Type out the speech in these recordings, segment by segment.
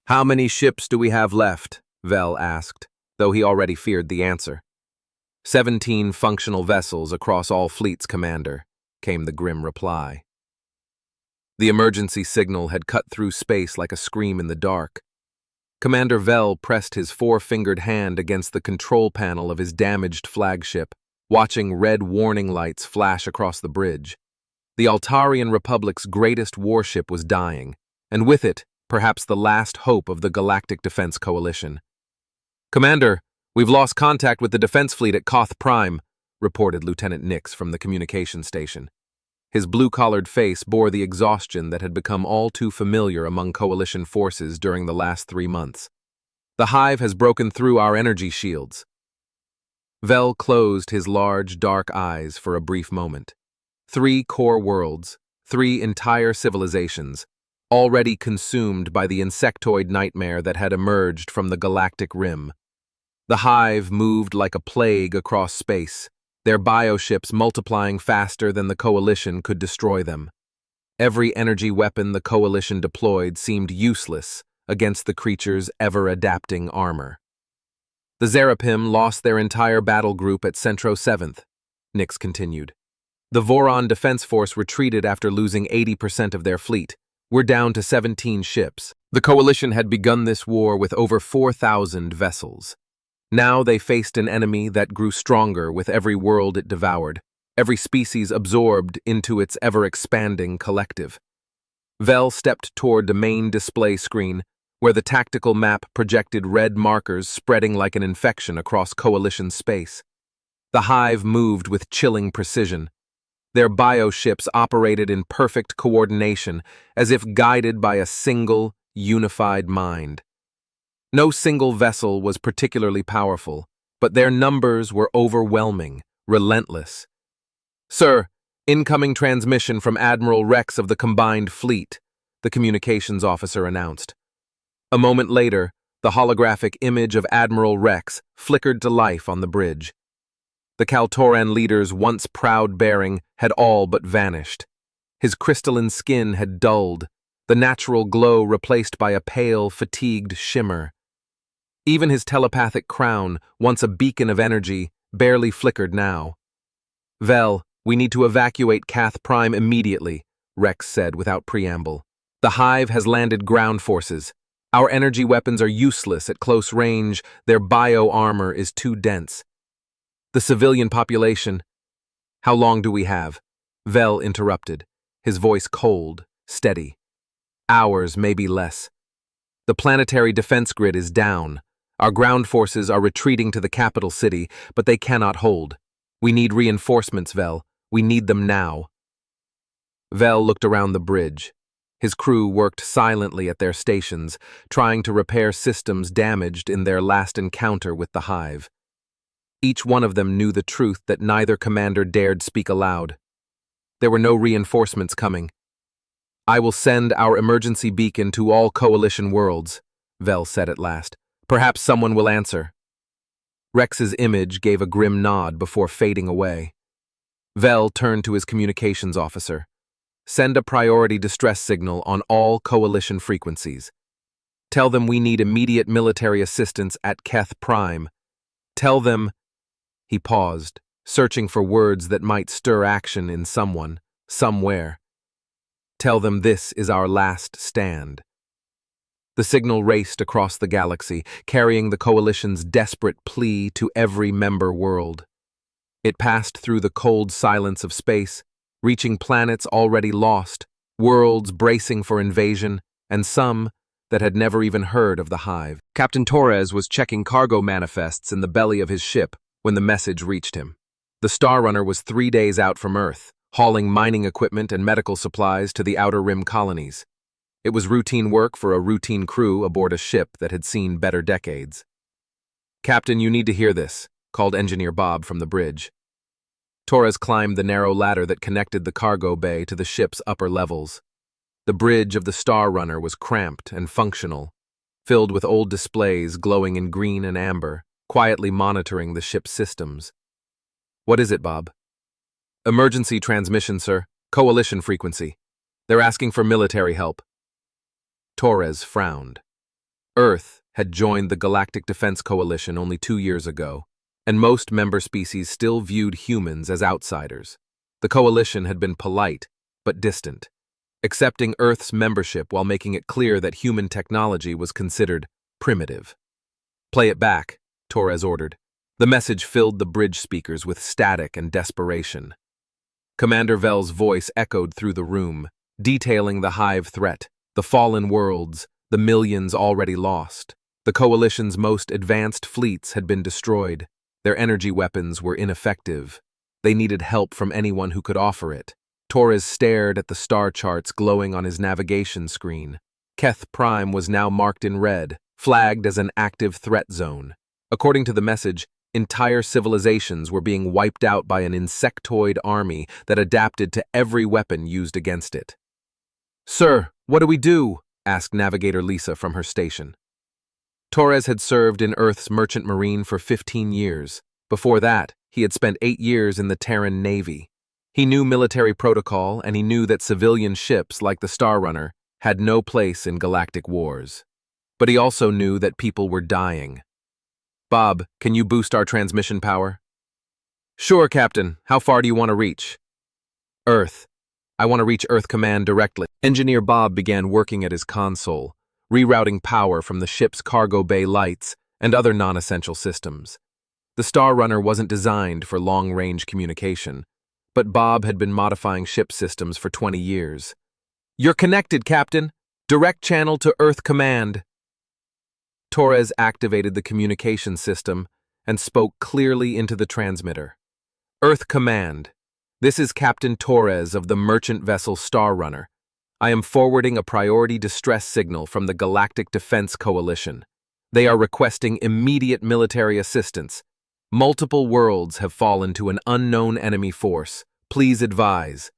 How many ships do we have left? Vel asked, though he already feared the answer. 17 functional vessels across all fleets, Commander, came the grim reply. The emergency signal had cut through space like a scream in the dark. Commander Vel pressed his four-fingered hand against the control panel of his damaged flagship, watching red warning lights flash across the bridge. The Altarian Republic's greatest warship was dying, and with it, perhaps the last hope of the Galactic Defense Coalition. "Commander, we've lost contact with the defense fleet at Koth Prime," reported Lieutenant Nix from the communication station. His blue-collared face bore the exhaustion that had become all too familiar among Coalition forces during the last 3 months. "The Hive has broken through our energy shields." Vel closed his large, dark eyes for a brief moment. 3 core worlds, 3 entire civilizations, already consumed by the insectoid nightmare that had emerged from the galactic rim. The Hive moved like a plague across space, their bioships multiplying faster than the Coalition could destroy them. Every energy weapon the Coalition deployed seemed useless against the creature's ever-adapting armor. "The Zerapim lost their entire battle group at Centro 7th, Nix continued. "The Voron Defense Force retreated after losing 80% of their fleet. We're down to 17 ships. The Coalition had begun this war with over 4,000 vessels. Now they faced an enemy that grew stronger with every world it devoured, every species absorbed into its ever-expanding collective." Vel stepped toward the main display screen, where the tactical map projected red markers spreading like an infection across Coalition space. The Hive moved with chilling precision. Their bioships operated in perfect coordination, as if guided by a single, unified mind. No single vessel was particularly powerful, but their numbers were overwhelming, relentless. "Sir, incoming transmission from Admiral Rex of the Combined Fleet," the communications officer announced. A moment later, the holographic image of Admiral Rex flickered to life on the bridge. The Kaltoran leader's once proud bearing had all but vanished. His crystalline skin had dulled, the natural glow replaced by a pale, fatigued shimmer. Even his telepathic crown, once a beacon of energy, barely flickered now. "Vel, we need to evacuate Koth Prime immediately," Rex said without preamble. "The Hive has landed ground forces. Our energy weapons are useless at close range, their bio-armor is too dense. The civilian population—" "How long do we have?" Vel interrupted, his voice cold, steady. "Hours, maybe less. The planetary defense grid is down. Our ground forces are retreating to the capital city, but they cannot hold. We need reinforcements, Vel. We need them now." Vel looked around the bridge. His crew worked silently at their stations, trying to repair systems damaged in their last encounter with the Hive. Each one of them knew the truth that neither commander dared speak aloud. There were no reinforcements coming. "I will send our emergency beacon to all Coalition worlds," Vel said at last. "Perhaps someone will answer." Rex's image gave a grim nod before fading away. Vel turned to his communications officer. "Send a priority distress signal on all Coalition frequencies. Tell them we need immediate military assistance at Koth Prime. Tell them—" He paused, searching for words that might stir action in someone, somewhere. "Tell them this is our last stand." The signal raced across the galaxy, carrying the Coalition's desperate plea to every member world. It passed through the cold silence of space, reaching planets already lost, worlds bracing for invasion, and some that had never even heard of the Hive. Captain Torres was checking cargo manifests in the belly of his ship when the message reached him. The Star Runner was 3 days out from Earth, hauling mining equipment and medical supplies to the Outer Rim colonies. It was routine work for a routine crew aboard a ship that had seen better decades. "Captain, you need to hear this," called Engineer Bob from the bridge. Torres climbed the narrow ladder that connected the cargo bay to the ship's upper levels. The bridge of the Star Runner was cramped and functional, filled with old displays glowing in green and amber, quietly monitoring the ship's systems. "What is it, Bob?" "Emergency transmission, sir. Coalition frequency. They're asking for military help." Torres frowned. Earth had joined the Galactic Defense Coalition only 2 years ago, and most member species still viewed humans as outsiders. The coalition had been polite, but distant, accepting Earth's membership while making it clear that human technology was considered primitive. "Play it back," Torres ordered. The message filled the bridge speakers with static and desperation. Commander Vel's voice echoed through the room, detailing the Hive threat, the fallen worlds, the millions already lost. The Coalition's most advanced fleets had been destroyed. Their energy weapons were ineffective. They needed help from anyone who could offer it. Torres stared at the star charts glowing on his navigation screen. Keth Prime was now marked in red, flagged as an active threat zone. According to the message, entire civilizations were being wiped out by an insectoid army that adapted to every weapon used against it. "Sir, what do we do?" asked Navigator Lisa from her station. Torres had served in Earth's Merchant Marine for 15 years. Before that, he had spent 8 years in the Terran Navy. He knew military protocol, and he knew that civilian ships like the Star Runner had no place in galactic wars. But he also knew that people were dying. "Bob, can you boost our transmission power?" "Sure, Captain. How far do you want to reach?" "Earth. I want to reach Earth Command directly." Engineer Bob began working at his console, rerouting power from the ship's cargo bay lights and other non-essential systems. The Star Runner wasn't designed for long-range communication, but Bob had been modifying ship systems for 20 years. "You're connected, Captain. Direct channel to Earth Command." Torres activated the communication system and spoke clearly into the transmitter. "Earth Command. This is Captain Torres of the merchant vessel Star Runner. I am forwarding a priority distress signal from the Galactic Defense Coalition. They are requesting immediate military assistance. Multiple worlds have fallen to an unknown enemy force. Please advise."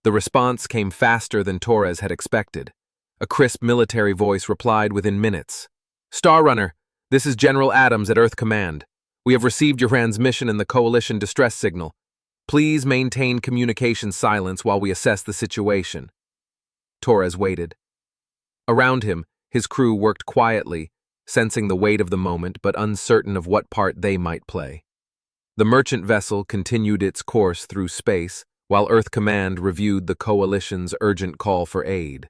The response came faster than Torres had expected. A crisp military voice replied within minutes. "Star Runner, this is General Adams at Earth Command. We have received your transmission and the Coalition distress signal. Please maintain communication silence while we assess the situation." Torres waited. Around him, his crew worked quietly, sensing the weight of the moment but uncertain of what part they might play. The merchant vessel continued its course through space, while Earth Command reviewed the Coalition's urgent call for aid.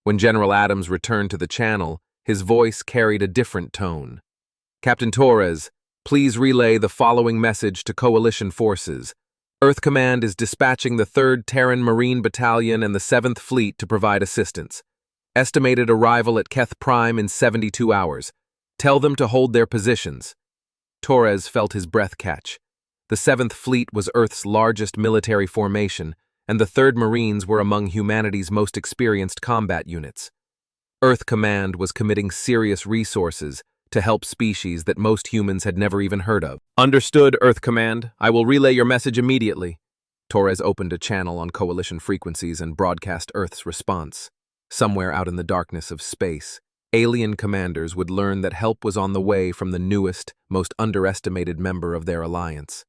When General Adams returned to the channel, his voice carried a different tone. "Captain Torres, please relay the following message to Coalition forces. Earth Command is dispatching the 3rd Terran Marine Battalion and the 7th Fleet to provide assistance. Estimated arrival at Keth Prime in 72 hours. Tell them to hold their positions." Torres felt his breath catch. The 7th Fleet was Earth's largest military formation, and the 3rd Marines were among humanity's most experienced combat units. Earth Command was committing serious resources to help species that most humans had never even heard of. "Understood, Earth Command. I will relay your message immediately." Torres opened a channel on Coalition frequencies and broadcast Earth's response. Somewhere out in the darkness of space, alien commanders would learn that help was on the way from the newest, most underestimated member of their alliance.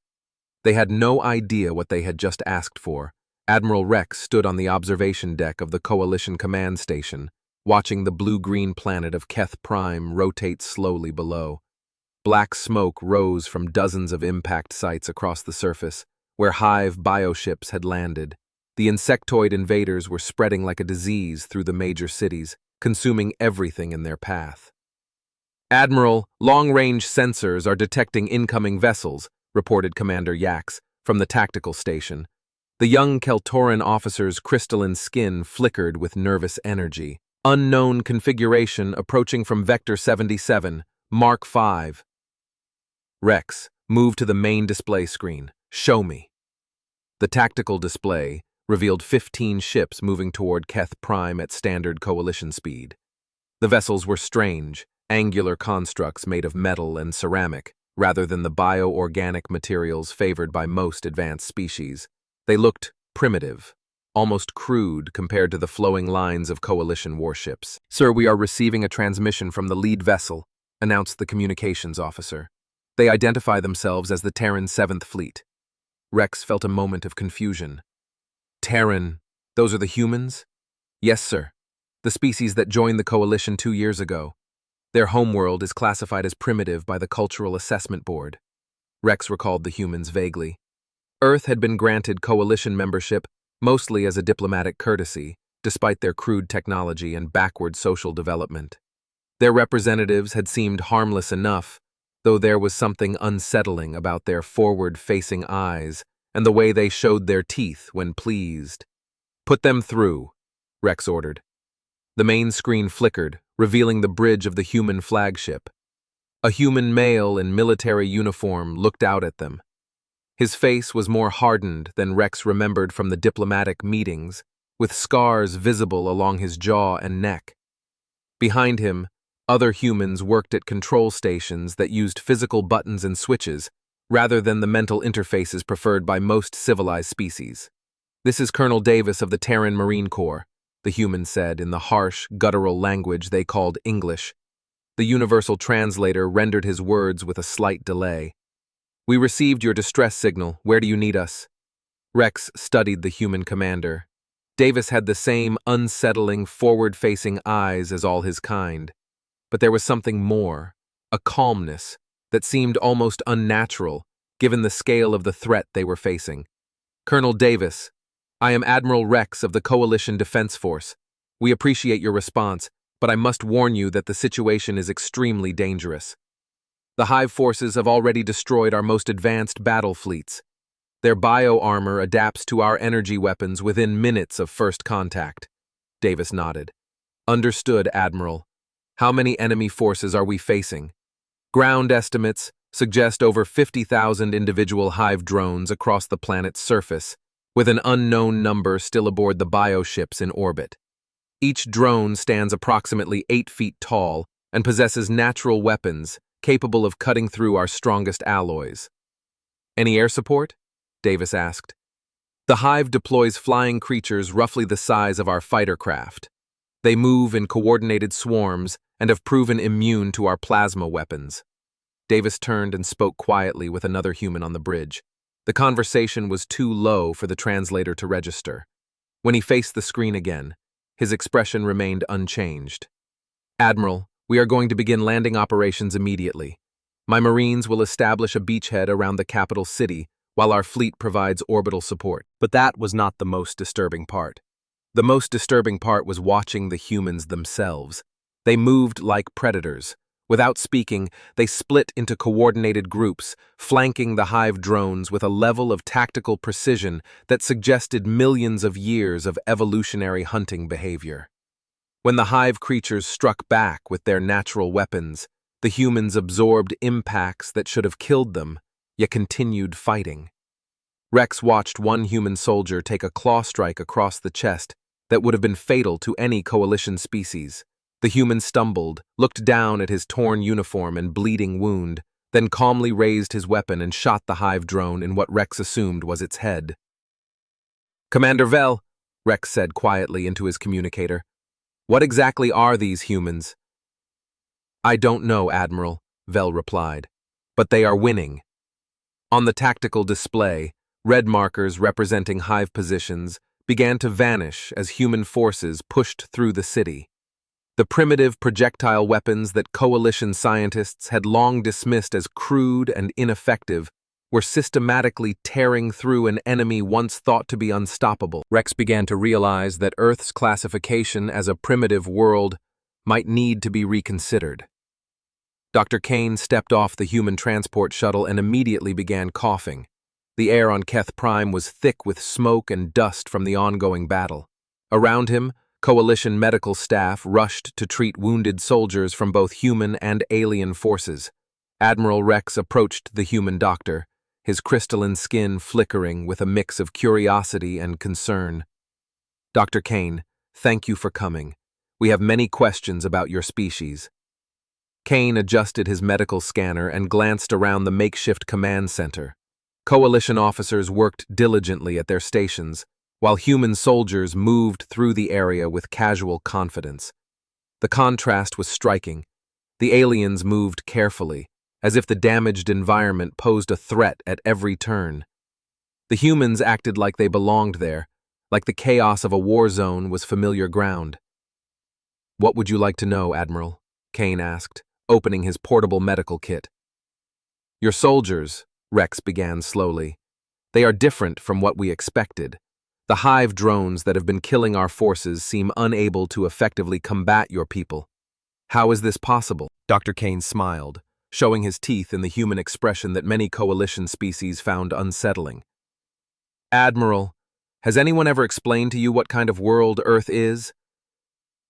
They had no idea what they had just asked for. Admiral Rex stood on the observation deck of the Coalition command station, watching the blue-green planet of Keth Prime rotate slowly below. Black smoke rose from dozens of impact sites across the surface, where Hive bioships had landed. The insectoid invaders were spreading like a disease through the major cities, consuming everything in their path. "Admiral, long-range sensors are detecting incoming vessels," reported Commander Yax from the tactical station. The young Keltoran officer's crystalline skin flickered with nervous energy. "Unknown configuration approaching from Vector 77, Mark 5. "Rex, move to the main display screen. Show me." The tactical display revealed 15 ships moving toward Keth Prime at standard Coalition speed. The vessels were strange, angular constructs made of metal and ceramic, rather than the bio-organic materials favored by most advanced species. They looked primitive, almost crude compared to the flowing lines of Coalition warships. "Sir, we are receiving a transmission from the lead vessel," announced the communications officer. They identify themselves as the Terran 7th Fleet. Rex felt a moment of confusion. "Terran, those are the humans?" "Yes, sir. The species that joined the Coalition 2 years ago. Their homeworld is classified as primitive by the Cultural Assessment Board. Rex recalled the humans vaguely. Earth had been granted coalition membership mostly as a diplomatic courtesy, despite their crude technology and backward social development. Their representatives had seemed harmless enough, though there was something unsettling about their forward-facing eyes and the way they showed their teeth when pleased. "Put them through," Rex ordered. The main screen flickered, revealing the bridge of the human flagship. A human male in military uniform looked out at them. His face was more hardened than Rex remembered from the diplomatic meetings, with scars visible along his jaw and neck. Behind him, other humans worked at control stations that used physical buttons and switches, rather than the mental interfaces preferred by most civilized species. "This is Colonel Davis of the Terran Marine Corps," the human said in the harsh, guttural language they called English. The universal translator rendered his words with a slight delay. "We received your distress signal. Where do you need us?" Rex studied the human commander. Davis had the same unsettling, forward-facing eyes as all his kind. But there was something more, a calmness, that seemed almost unnatural, given the scale of the threat they were facing. "Colonel Davis, I am Admiral Rex of the Coalition Defense Force. We appreciate your response, but I must warn you that the situation is extremely dangerous. The Hive forces have already destroyed our most advanced battle fleets. Their bio-armor adapts to our energy weapons within minutes of first contact." Davis nodded. "Understood, Admiral. How many enemy forces are we facing?" "Ground estimates suggest over 50,000 individual Hive drones across the planet's surface, with an unknown number still aboard the bioships in orbit. Each drone stands approximately 8 feet tall and possesses natural weapons capable of cutting through our strongest alloys." "Any air support?" Davis asked. "The Hive deploys flying creatures roughly the size of our fighter craft. They move in coordinated swarms and have proven immune to our plasma weapons." Davis turned and spoke quietly with another human on the bridge. The conversation was too low for the translator to register. When he faced the screen again, his expression remained unchanged. "Admiral, we are going to begin landing operations immediately. My Marines will establish a beachhead around the capital city while our fleet provides orbital support." But that was not the most disturbing part. The most disturbing part was watching the humans themselves. They moved like predators. Without speaking, they split into coordinated groups, flanking the Hive drones with a level of tactical precision that suggested millions of years of evolutionary hunting behavior. When the Hive creatures struck back with their natural weapons, the humans absorbed impacts that should have killed them, yet continued fighting. Rex watched one human soldier take a claw strike across the chest that would have been fatal to any coalition species. The human stumbled, looked down at his torn uniform and bleeding wound, then calmly raised his weapon and shot the Hive drone in what Rex assumed was its head. "Commander Vel," Rex said quietly into his communicator, "what exactly are these humans?" "I don't know, Admiral," Vel replied, "but they are winning." On the tactical display, red markers representing Hive positions began to vanish as human forces pushed through the city. The primitive projectile weapons that coalition scientists had long dismissed as crude and ineffective were systematically tearing through an enemy once thought to be unstoppable. Rex began to realize that Earth's classification as a primitive world might need to be reconsidered. Dr. Cain stepped off the human transport shuttle and immediately began coughing. The air on Keth Prime was thick with smoke and dust from the ongoing battle. Around him, Coalition medical staff rushed to treat wounded soldiers from both human and alien forces. Admiral Rex approached the human doctor, his crystalline skin flickering with a mix of curiosity and concern. "Dr. Cain, thank you for coming. We have many questions about your species." Cain adjusted his medical scanner and glanced around the makeshift command center. Coalition officers worked diligently at their stations, while human soldiers moved through the area with casual confidence. The contrast was striking. The aliens moved carefully, as if the damaged environment posed a threat at every turn. The humans acted like they belonged there, like the chaos of a war zone was familiar ground. "What would you like to know, Admiral?" Cain asked, opening his portable medical kit. Your soldiers, Rex began slowly. They are different from what we expected. The Hive drones that have been killing our forces seem unable to effectively combat your people. How is this possible? Dr. Cain smiled, showing his teeth in the human expression that many coalition species found unsettling. Admiral, has anyone ever explained to you what kind of world Earth is?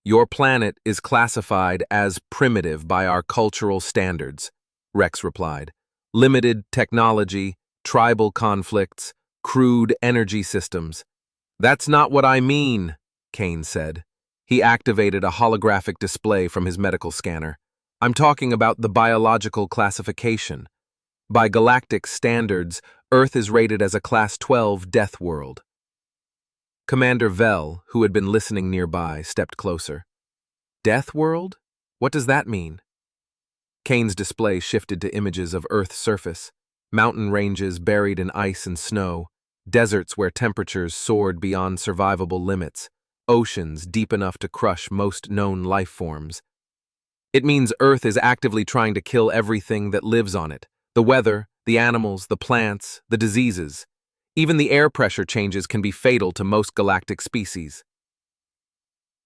Your planet is classified as primitive by our cultural standards, Rex replied. Limited technology, tribal conflicts, crude energy systems. That's not what I mean, Cain said. He activated a holographic display from his medical scanner. I'm talking about the biological classification. By Galactic standards, Earth is rated as a Class 12 death world. Commander Vel, who had been listening nearby, stepped closer. Death world? What does that mean? Cain's display shifted to images of Earth's surface, mountain ranges buried in ice and snow, deserts where temperatures soared beyond survivable limits, oceans deep enough to crush most known life forms. It means Earth is actively trying to kill everything that lives on it. The weather, the animals, the plants, the diseases. Even the air pressure changes can be fatal to most galactic species.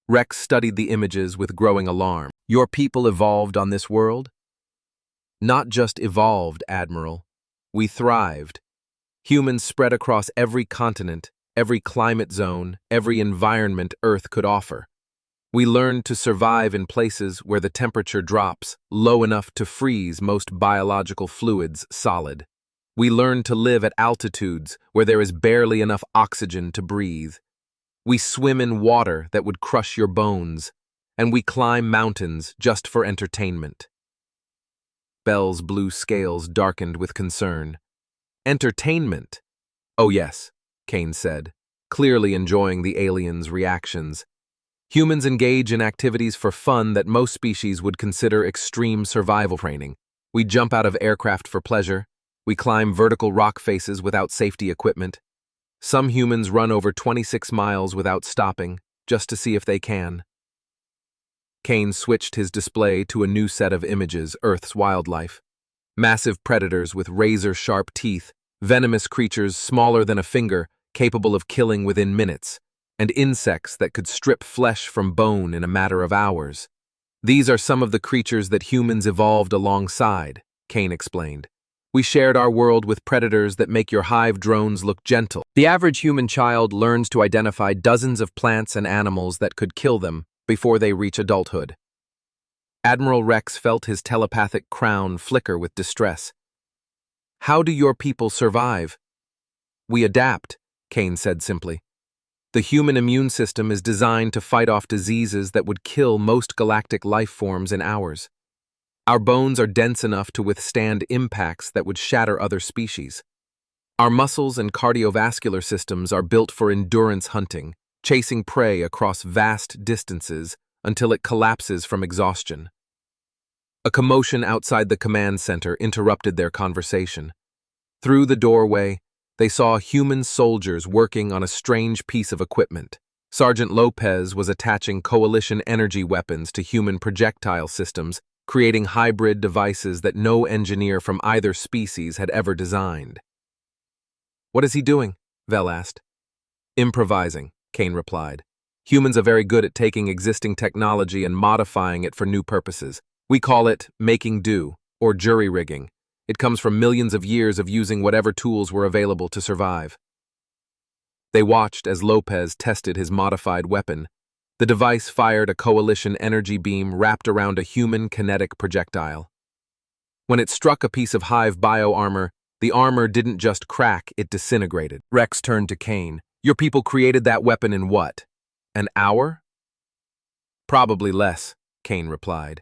Rex studied the images with growing alarm. Your people evolved on this world? Not just evolved, Admiral. We thrived. Humans spread across every continent, every climate zone, every environment Earth could offer. We learned to survive in places where the temperature drops low enough to freeze most biological fluids solid. We learned to live at altitudes where there is barely enough oxygen to breathe. We swim in water that would crush your bones, and we climb mountains just for entertainment. Belle's blue scales darkened with concern. Entertainment? Oh yes, Cain said, clearly enjoying the aliens' reactions. Humans engage in activities for fun that most species would consider extreme survival training. We jump out of aircraft for pleasure. We climb vertical rock faces without safety equipment. Some humans run over 26 miles without stopping, just to see if they can. Cain switched his display to a new set of images, Earth's wildlife. Massive predators with razor-sharp teeth, venomous creatures smaller than a finger, capable of killing within minutes, and insects that could strip flesh from bone in a matter of hours. These are some of the creatures that humans evolved alongside, Cain explained. We shared our world with predators that make your Hive drones look gentle. The average human child learns to identify dozens of plants and animals that could kill them before they reach adulthood. Admiral Rex felt his telepathic crown flicker with distress. How do your people survive? We adapt, Cain said simply. The human immune system is designed to fight off diseases that would kill most galactic life forms in hours. Our bones are dense enough to withstand impacts that would shatter other species. Our muscles and cardiovascular systems are built for endurance hunting, chasing prey across vast distances until it collapses from exhaustion. A commotion outside the command center interrupted their conversation. Through the doorway, they saw human soldiers working on a strange piece of equipment. Sergeant Lopez was attaching coalition energy weapons to human projectile systems, creating hybrid devices that no engineer from either species had ever designed. What is he doing? Vel asked. Improvising, Cain replied. Humans are very good at taking existing technology and modifying it for new purposes. We call it making do, or jury-rigging. It comes from millions of years of using whatever tools were available to survive. They watched as Lopez tested his modified weapon. The device fired a coalition energy beam wrapped around a human kinetic projectile. When it struck a piece of Hive bio-armor, the armor didn't just crack, it disintegrated. Rex turned to Cain. Your people created that weapon in what? An hour? Probably less, Cain replied.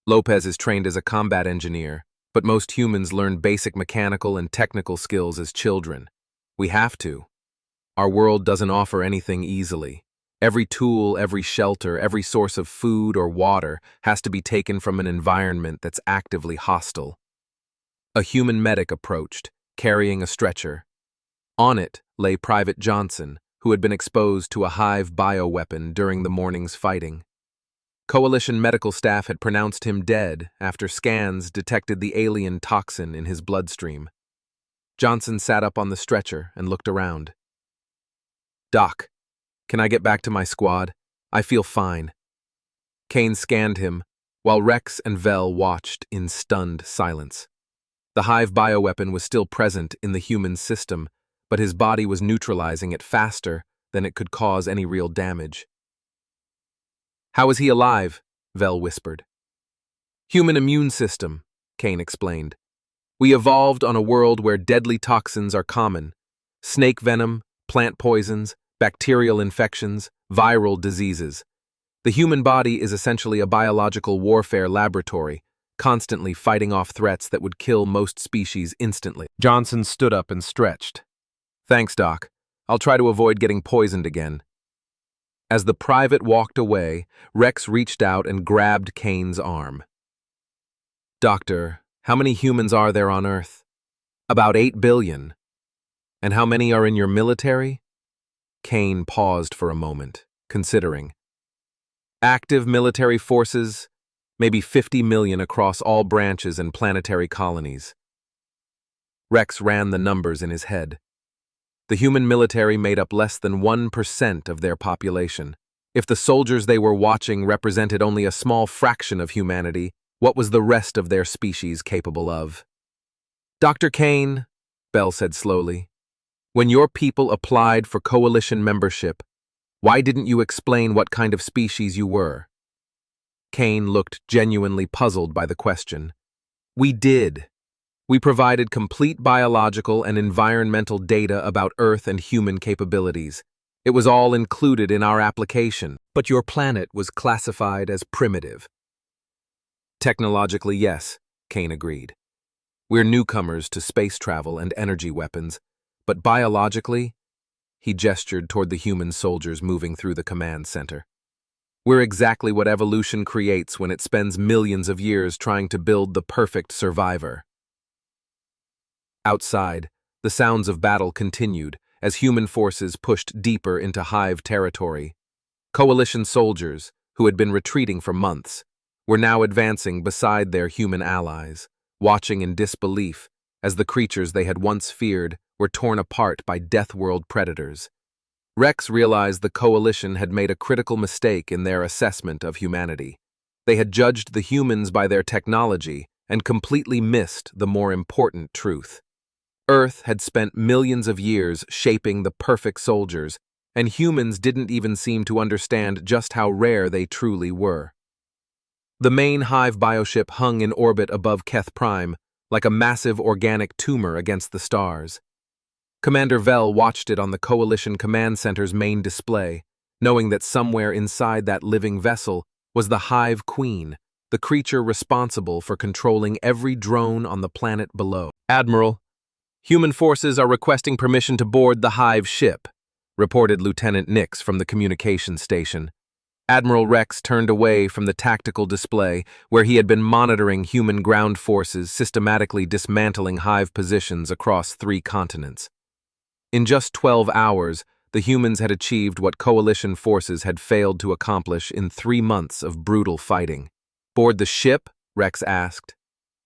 Lopez is trained as a combat engineer, but most humans learn basic mechanical and technical skills as children. We have to. Our world doesn't offer anything easily. Every tool, every shelter, every source of food or water has to be taken from an environment that's actively hostile. A human medic approached, carrying a stretcher. On it lay Private Johnson, who had been exposed to a Hive bioweapon during the morning's fighting. Coalition medical staff had pronounced him dead after scans detected the alien toxin in his bloodstream. Johnson sat up on the stretcher and looked around. "Doc, can I get back to my squad? I feel fine." Cain scanned him, while Rex and Vel watched in stunned silence. The Hive bioweapon was still present in the human system, but his body was neutralizing it faster than it could cause any real damage. "How is he alive?" Vel whispered. "Human immune system," Cain explained. "We evolved on a world where deadly toxins are common. Snake venom, plant poisons, bacterial infections, viral diseases. The human body is essentially a biological warfare laboratory, constantly fighting off threats that would kill most species instantly." Johnson stood up and stretched. "Thanks, Doc. I'll try to avoid getting poisoned again." As the private walked away, Rex reached out and grabbed Cain's arm. "Doctor, how many humans are there on Earth?" "About 8 billion. "And how many are in your military?" Cain paused for a moment, considering. "Active military forces, maybe 50 million across all branches and planetary colonies." Rex ran the numbers in his head. The human military made up less than 1% of their population. If the soldiers they were watching represented only a small fraction of humanity, what was the rest of their species capable of? "Dr. Cain," Bell said slowly, "when your people applied for coalition membership, why didn't you explain what kind of species you were?" Cain looked genuinely puzzled by the question. "We did. We provided complete biological and environmental data about Earth and human capabilities. It was all included in our application, but your planet was classified as primitive." "Technologically, yes," Cain agreed. "We're newcomers to space travel and energy weapons, but biologically," he gestured toward the human soldiers moving through the command center, "we're exactly what evolution creates when it spends millions of years trying to build the perfect survivor." Outside, the sounds of battle continued as human forces pushed deeper into Hive territory. Coalition soldiers, who had been retreating for months, were now advancing beside their human allies, watching in disbelief as the creatures they had once feared were torn apart by Deathworld predators. Rex realized the Coalition had made a critical mistake in their assessment of humanity. They had judged the humans by their technology and completely missed the more important truth. Earth had spent millions of years shaping the perfect soldiers, and humans didn't even seem to understand just how rare they truly were. The main Hive bioship hung in orbit above Keth Prime, like a massive organic tumor against the stars. Commander Vel watched it on the Coalition Command Center's main display, knowing that somewhere inside that living vessel was the Hive Queen, the creature responsible for controlling every drone on the planet below. "Admiral, human forces are requesting permission to board the Hive ship," reported Lieutenant Nix from the communications station. Admiral Rex turned away from the tactical display where he had been monitoring human ground forces systematically dismantling Hive positions across 3 continents. In just 12 hours, the humans had achieved what Coalition forces had failed to accomplish in 3 months of brutal fighting. "Board the ship?" Rex asked.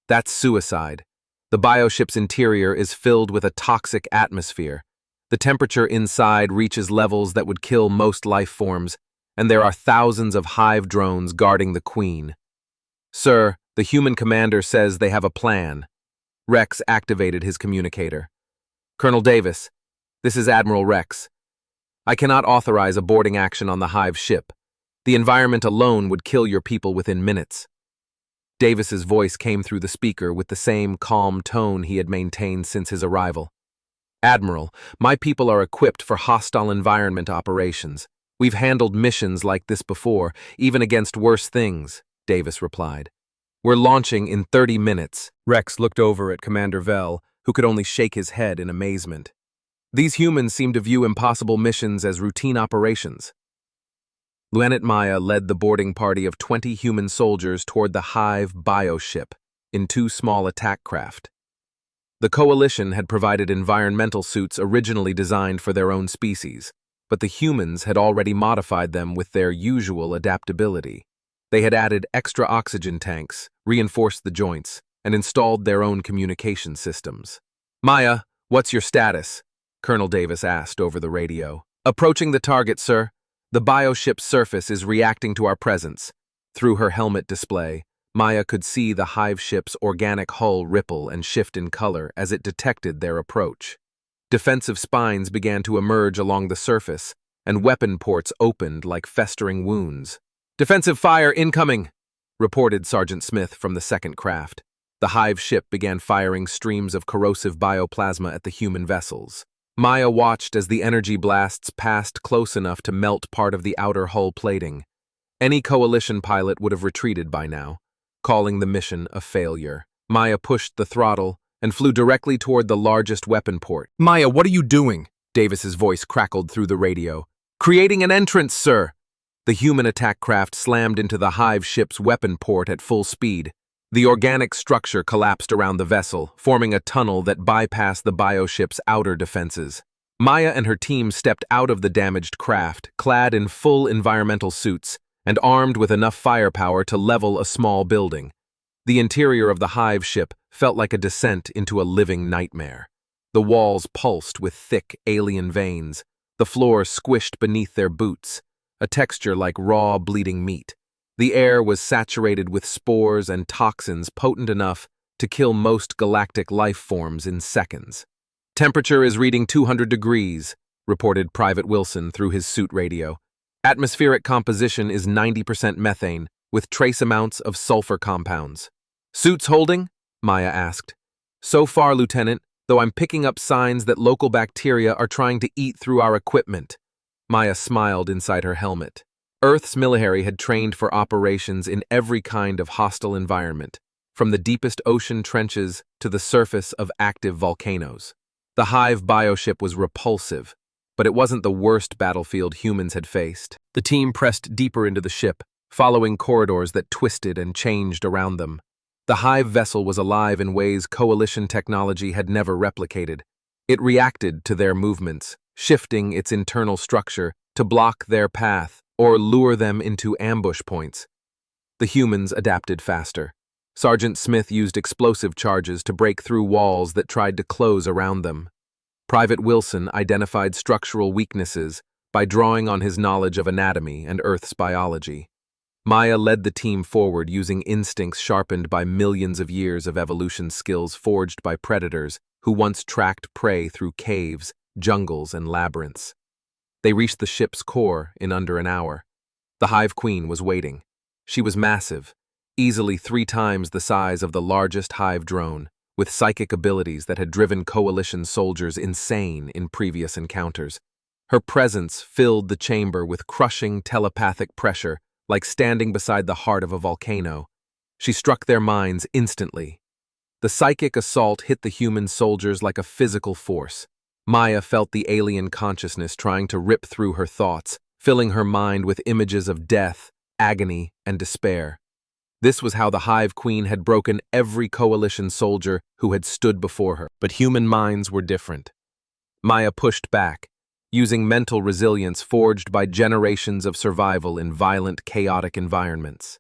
"That's suicide. The bioship's interior is filled with a toxic atmosphere. The temperature inside reaches levels that would kill most life forms, and there are thousands of Hive drones guarding the Queen." "Sir, the human commander says they have a plan." Rex activated his communicator. "Colonel Davis, this is Admiral Rex. I cannot authorize a boarding action on the Hive ship. The environment alone would kill your people within minutes." Davis's voice came through the speaker with the same calm tone he had maintained since his arrival. "Admiral, my people are equipped for hostile environment operations. We've handled missions like this before, even against worse things," Davis replied. "We're launching in 30 minutes. Rex looked over at Commander Vel, who could only shake his head in amazement. These humans seem to view impossible missions as routine operations. Lieutenant Maya led the boarding party of 20 human soldiers toward the Hive bioship in 2 small attack craft. The Coalition had provided environmental suits originally designed for their own species, but the humans had already modified them with their usual adaptability. They had added extra oxygen tanks, reinforced the joints, and installed their own communication systems. "Maya, what's your status?" Colonel Davis asked over the radio. "Approaching the target, sir. The bioship's surface is reacting to our presence." Through her helmet display, Maya could see the hive ship's organic hull ripple and shift in color as it detected their approach. Defensive spines began to emerge along the surface, and weapon ports opened like festering wounds. "Defensive fire incoming," reported Sergeant Smith from the second craft. The hive ship began firing streams of corrosive bioplasma at the human vessels. Maya watched as the energy blasts passed close enough to melt part of the outer hull plating. Any coalition pilot would have retreated by now, calling the mission a failure. Maya pushed the throttle and flew directly toward the largest weapon port. "Maya, what are you doing?" Davis's voice crackled through the radio. "Creating an entrance, sir." The human attack craft slammed into the hive ship's weapon port at full speed. The organic structure collapsed around the vessel, forming a tunnel that bypassed the bioship's outer defenses. Maya and her team stepped out of the damaged craft, clad in full environmental suits, and armed with enough firepower to level a small building. The interior of the hive ship felt like a descent into a living nightmare. The walls pulsed with thick, alien veins, the floor squished beneath their boots, a texture like raw, bleeding meat. The air was saturated with spores and toxins potent enough to kill most galactic life forms in seconds. "Temperature is reading 200 degrees, reported Private Wilson through his suit radio. "Atmospheric composition is 90% methane, with trace amounts of sulfur compounds." "Suits holding?" Maya asked. "So far, Lieutenant, though I'm picking up signs that local bacteria are trying to eat through our equipment." Maya smiled inside her helmet. Earth's military had trained for operations in every kind of hostile environment, from the deepest ocean trenches to the surface of active volcanoes. The Hive bioship was repulsive, but it wasn't the worst battlefield humans had faced. The team pressed deeper into the ship, following corridors that twisted and changed around them. The Hive vessel was alive in ways coalition technology had never replicated. It reacted to their movements, shifting its internal structure to block their path or lure them into ambush points. The humans adapted faster. Sergeant Smith used explosive charges to break through walls that tried to close around them. Private Wilson identified structural weaknesses by drawing on his knowledge of anatomy and Earth's biology. Maya led the team forward using instincts sharpened by millions of years of evolution skills forged by predators who once tracked prey through caves, jungles, and labyrinths. They reached the ship's core in under an hour. The Hive Queen was waiting. She was massive, easily 3 times the size of the largest Hive drone, with psychic abilities that had driven coalition soldiers insane in previous encounters. Her presence filled the chamber with crushing telepathic pressure, like standing beside the heart of a volcano. She struck their minds instantly. The psychic assault hit the human soldiers like a physical force. Maya felt the alien consciousness trying to rip through her thoughts, filling her mind with images of death, agony, and despair. This was how the Hive Queen had broken every coalition soldier who had stood before her. But human minds were different. Maya pushed back, using mental resilience forged by generations of survival in violent, chaotic environments.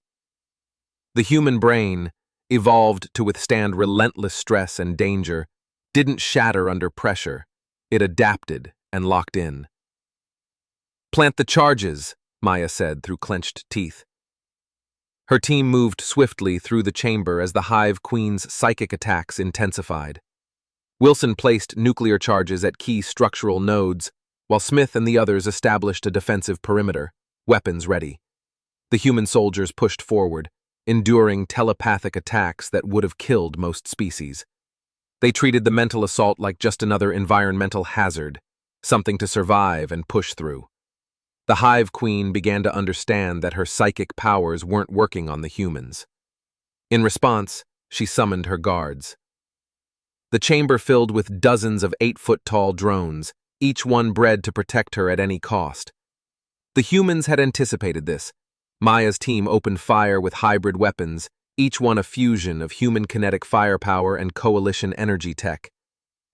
The human brain, evolved to withstand relentless stress and danger, didn't shatter under pressure. It adapted and locked in. "Plant the charges," Maya said through clenched teeth. Her team moved swiftly through the chamber as the Hive Queen's psychic attacks intensified. Wilson placed nuclear charges at key structural nodes, while Smith and the others established a defensive perimeter, weapons ready. The human soldiers pushed forward, enduring telepathic attacks that would have killed most species. They treated the mental assault like just another environmental hazard, something to survive and push through. The Hive Queen began to understand that her psychic powers weren't working on the humans. In response, she summoned her guards. The chamber filled with dozens of 8-foot-tall drones, each one bred to protect her at any cost. The humans had anticipated this. Maya's team opened fire with hybrid weapons, each one a fusion of human kinetic firepower and coalition energy tech.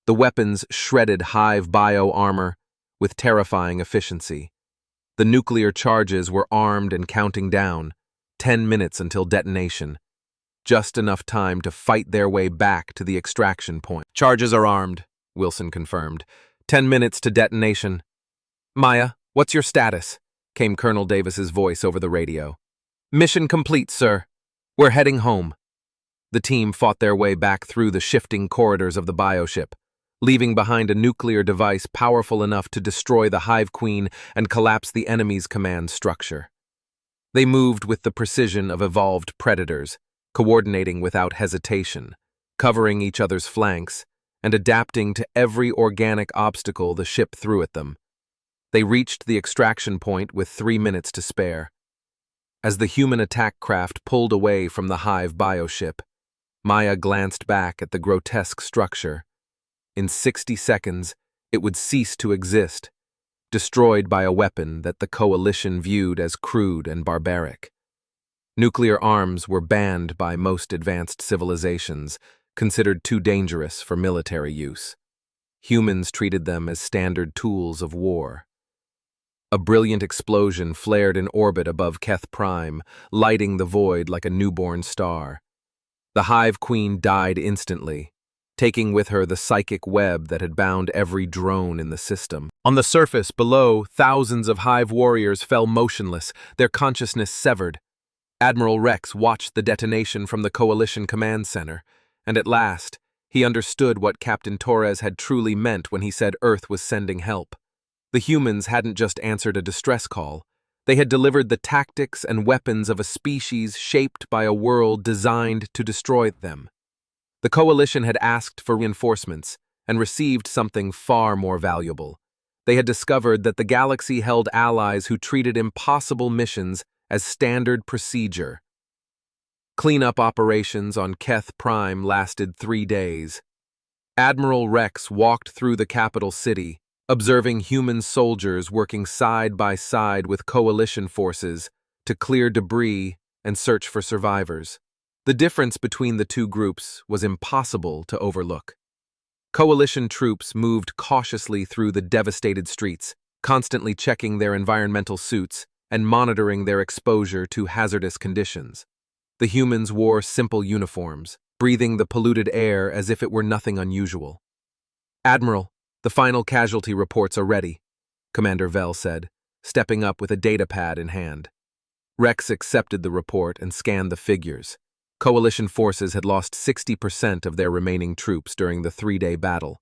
The weapons shredded Hive bio armor with terrifying efficiency. The nuclear charges were armed and counting down, 10 minutes until detonation. Just enough time to fight their way back to the extraction point. Charges are armed, Wilson confirmed. 10 minutes to detonation. Maya, what's your status? Came Colonel Davis's voice over the radio. Mission complete, sir. We're heading home. The team fought their way back through the shifting corridors of the bioship, leaving behind a nuclear device powerful enough to destroy the Hive Queen and collapse the enemy's command structure. They moved with the precision of evolved predators, coordinating without hesitation, covering each other's flanks, and adapting to every organic obstacle the ship threw at them. They reached the extraction point with 3 minutes to spare. As the human attack craft pulled away from the Hive bioship, Maya glanced back at the grotesque structure. In 60 seconds, it would cease to exist, destroyed by a weapon that the Coalition viewed as crude and barbaric. Nuclear arms were banned by most advanced civilizations, considered too dangerous for military use. Humans treated them as standard tools of war. A brilliant explosion flared in orbit above Keth Prime, lighting the void like a newborn star. The Hive Queen died instantly, taking with her the psychic web that had bound every drone in the system. On the surface below, thousands of Hive warriors fell motionless, their consciousness severed. Admiral Rex watched the detonation from the Coalition Command Center, and at last, he understood what Captain Torres had truly meant when he said Earth was sending help. The humans hadn't just answered a distress call. They had delivered the tactics and weapons of a species shaped by a world designed to destroy them. The Coalition had asked for reinforcements and received something far more valuable. They had discovered that the galaxy held allies who treated impossible missions as standard procedure. Cleanup operations on Keth Prime lasted 3 days. Admiral Rex walked through the capital city, observing human soldiers working side by side with Coalition forces to clear debris and search for survivors. The difference between the two groups was impossible to overlook. Coalition troops moved cautiously through the devastated streets, constantly checking their environmental suits and monitoring their exposure to hazardous conditions. The humans wore simple uniforms, breathing the polluted air as if it were nothing unusual. Admiral, the final casualty reports are ready, Commander Vell said, stepping up with a datapad in hand. Rex accepted the report and scanned the figures. Coalition forces had lost 60% of their remaining troops during the 3-day battle.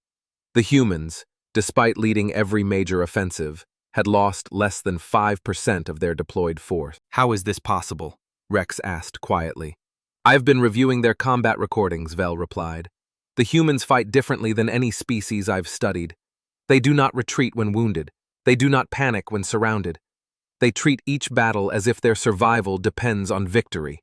The humans, despite leading every major offensive, had lost less than 5% of their deployed force. How is this possible? Rex asked quietly. I've been reviewing their combat recordings, Vell replied. The humans fight differently than any species I've studied. They do not retreat when wounded. They do not panic when surrounded. They treat each battle as if their survival depends on victory.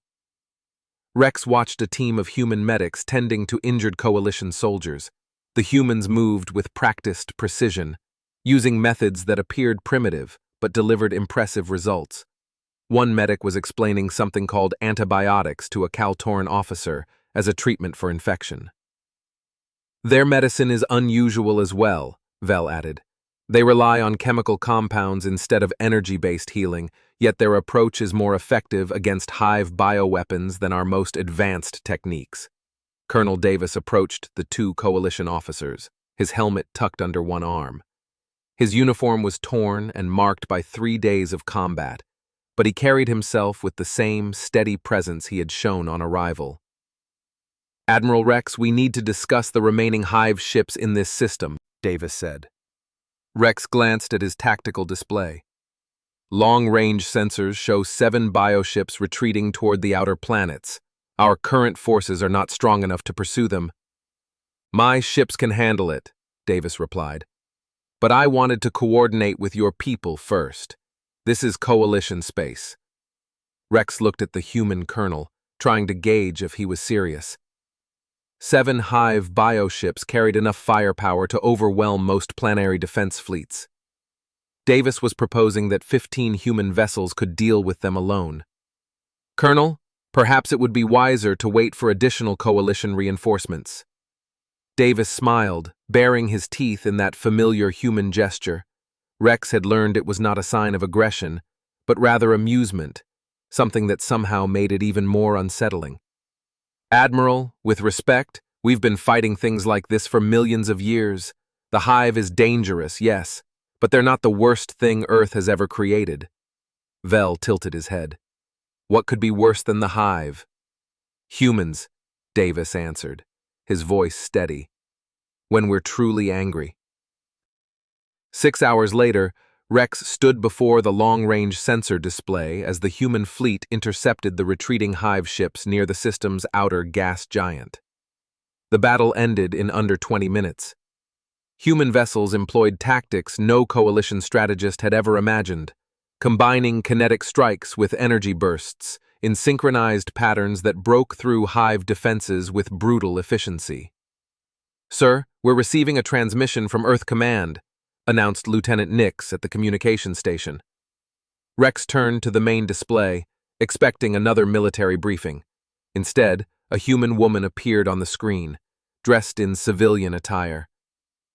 Rex watched a team of human medics tending to injured Coalition soldiers. The humans moved with practiced precision, using methods that appeared primitive but delivered impressive results. One medic was explaining something called antibiotics to a Kaltorn officer as a treatment for infection. Their medicine is unusual as well, Vell added. They rely on chemical compounds instead of energy-based healing, yet their approach is more effective against Hive bioweapons than our most advanced techniques. Colonel Davis approached the 2 Coalition officers, his helmet tucked under one arm. His uniform was torn and marked by 3 days of combat, but he carried himself with the same steady presence he had shown on arrival. Admiral Rex, we need to discuss the remaining Hive ships in this system, Davis said. Rex glanced at his tactical display. Long-range sensors show 7 bioships retreating toward the outer planets. Our current forces are not strong enough to pursue them. My ships can handle it, Davis replied. But I wanted to coordinate with your people first. This is Coalition space. Rex looked at the human colonel, trying to gauge if he was serious. 7 Hive bioships carried enough firepower to overwhelm most planetary defense fleets. Davis was proposing that 15 human vessels could deal with them alone. Colonel, perhaps it would be wiser to wait for additional Coalition reinforcements. Davis smiled, baring his teeth in that familiar human gesture. Rex had learned it was not a sign of aggression, but rather amusement. something that somehow made it even more unsettling. "Admiral, with respect, we've been fighting things like this for millions of years. The Hive is dangerous, yes, but they're not the worst thing Earth has ever created." Vel tilted his head. "What could be worse than the Hive?" "Humans," Davis answered, his voice steady. "When we're truly angry." 6 hours later, Rex stood before the long-range sensor display as the human fleet intercepted the retreating Hive ships near the system's outer gas giant. The battle ended in under 20 minutes. Human vessels employed tactics no coalition strategist had ever imagined, combining kinetic strikes with energy bursts in synchronized patterns that broke through Hive defenses with brutal efficiency. "Sir, we're receiving a transmission from Earth Command," announced Lieutenant Nix at the communication station. Rex turned to the main display, expecting another military briefing. Instead, a human woman appeared on the screen, dressed in civilian attire.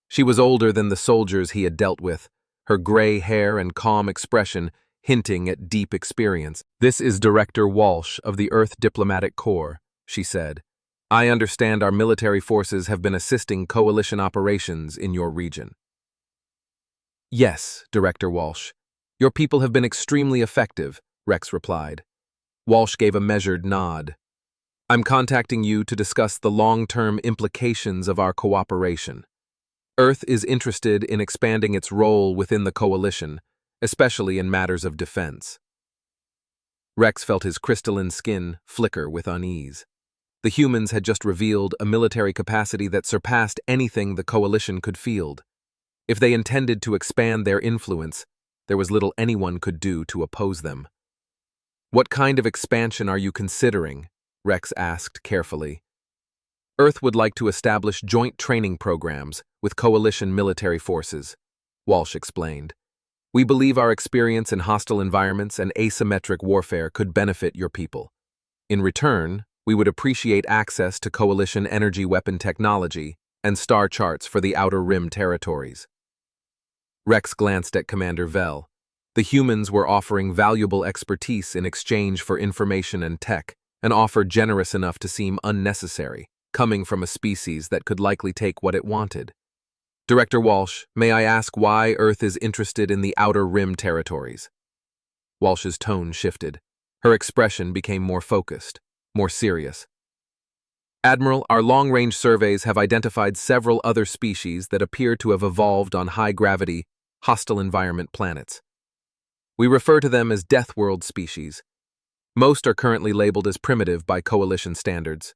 She was older than the soldiers he had dealt with, her gray hair and calm expression hinting at deep experience. "This is Director Walsh of the Earth Diplomatic Corps," she said. "I understand our military forces have been assisting coalition operations in your region." "Yes, Director Walsh. Your people have been extremely effective," Rex replied. Walsh gave a measured nod. "I'm contacting you to discuss the long-term implications of our cooperation. Earth is interested in expanding its role within the coalition, especially in matters of defense." Rex felt his crystalline skin flicker with unease. The humans had just revealed a military capacity that surpassed anything the coalition could field. If they intended to expand their influence, there was little anyone could do to oppose them. "What kind of expansion are you considering?" Rex asked carefully. "Earth would like to establish joint training programs with coalition military forces," Walsh explained. "We believe our experience in hostile environments and asymmetric warfare could benefit your people. In return, we would appreciate access to coalition energy weapon technology and star charts for the Outer Rim territories." Rex glanced at Commander Vel. The humans were offering valuable expertise in exchange for information and tech, an offer generous enough to seem unnecessary, coming from a species that could likely take what it wanted. "Director Walsh, may I ask why Earth is interested in the Outer Rim territories?" Walsh's tone shifted. Her expression became more focused, more serious. "Admiral, our long-range surveys have identified several other species that appear to have evolved on high-gravity, hostile environment planets. We refer to them as Deathworld species. Most are currently labeled as primitive by coalition standards."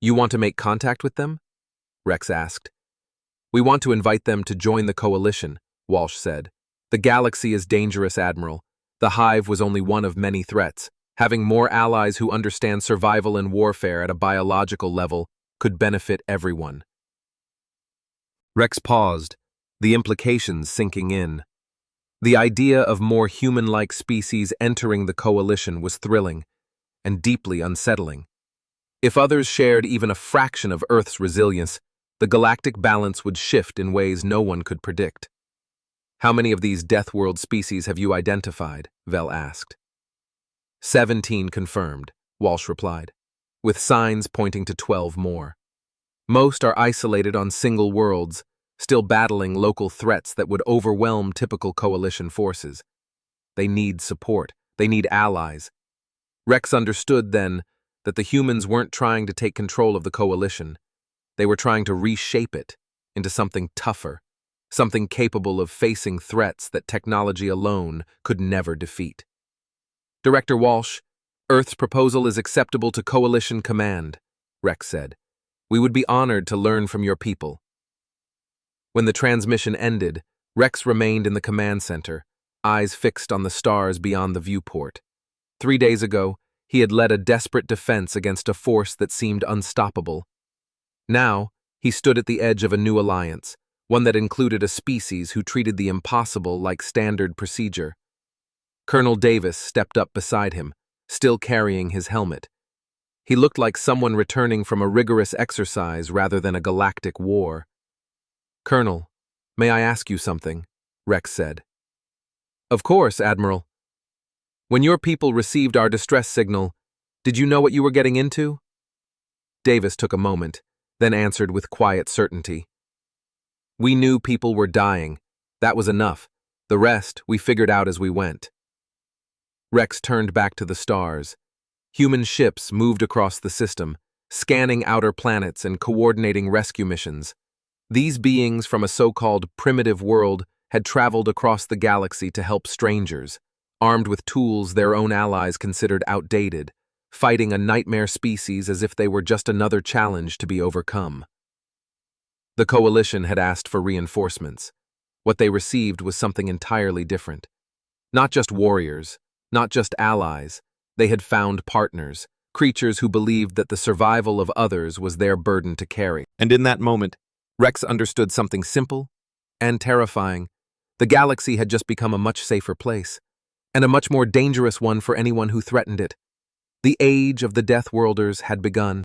"You want to make contact with them?" Rex asked. "We want to invite them to join the coalition," Walsh said. "The galaxy is dangerous, Admiral. The Hive was only one of many threats. Having more allies who understand survival and warfare at a biological level could benefit everyone." Rex paused, the implications sinking in. The idea of more human-like species entering the coalition was thrilling and deeply unsettling. If others shared even a fraction of Earth's resilience, the galactic balance would shift in ways no one could predict. "How many of these Deathworld species have you identified?" Vel asked. 17 confirmed, Walsh replied, with signs pointing to 12 more. Most are isolated on single worlds, still battling local threats that would overwhelm typical coalition forces. They need support. They need allies. Rex understood then that the humans weren't trying to take control of the coalition. They were trying to reshape it into something tougher, something capable of facing threats that technology alone could never defeat. "Director Walsh, Earth's proposal is acceptable to Coalition Command," Rex said. "We would be honored to learn from your people." When the transmission ended, Rex remained in the command center, eyes fixed on the stars beyond the viewport. 3 days ago, he had led a desperate defense against a force that seemed unstoppable. Now, he stood at the edge of a new alliance, one that included a species who treated the impossible like standard procedure. Colonel Davis stepped up beside him, still carrying his helmet. He looked like someone returning from a rigorous exercise rather than a galactic war. "Colonel, may I ask you something?" Rex said. "Of course, Admiral." When your people received our distress signal, did you know what you were getting into? Davis took a moment, then answered with quiet certainty. We knew people were dying. That was enough. The rest we figured out as we went. Rex turned back to the stars. Human ships moved across the system, scanning outer planets and coordinating rescue missions. These beings from a so-called primitive world had traveled across the galaxy to help strangers, armed with tools their own allies considered outdated, fighting a nightmare species as if they were just another challenge to be overcome. The coalition had asked for reinforcements. What they received was something entirely different. Not just warriors, not just allies, they had found partners, creatures who believed that the survival of others was their burden to carry. And in that moment, Rex understood something simple and terrifying. The galaxy had just become a much safer place, and a much more dangerous one for anyone who threatened it. The age of the Deathworlders had begun.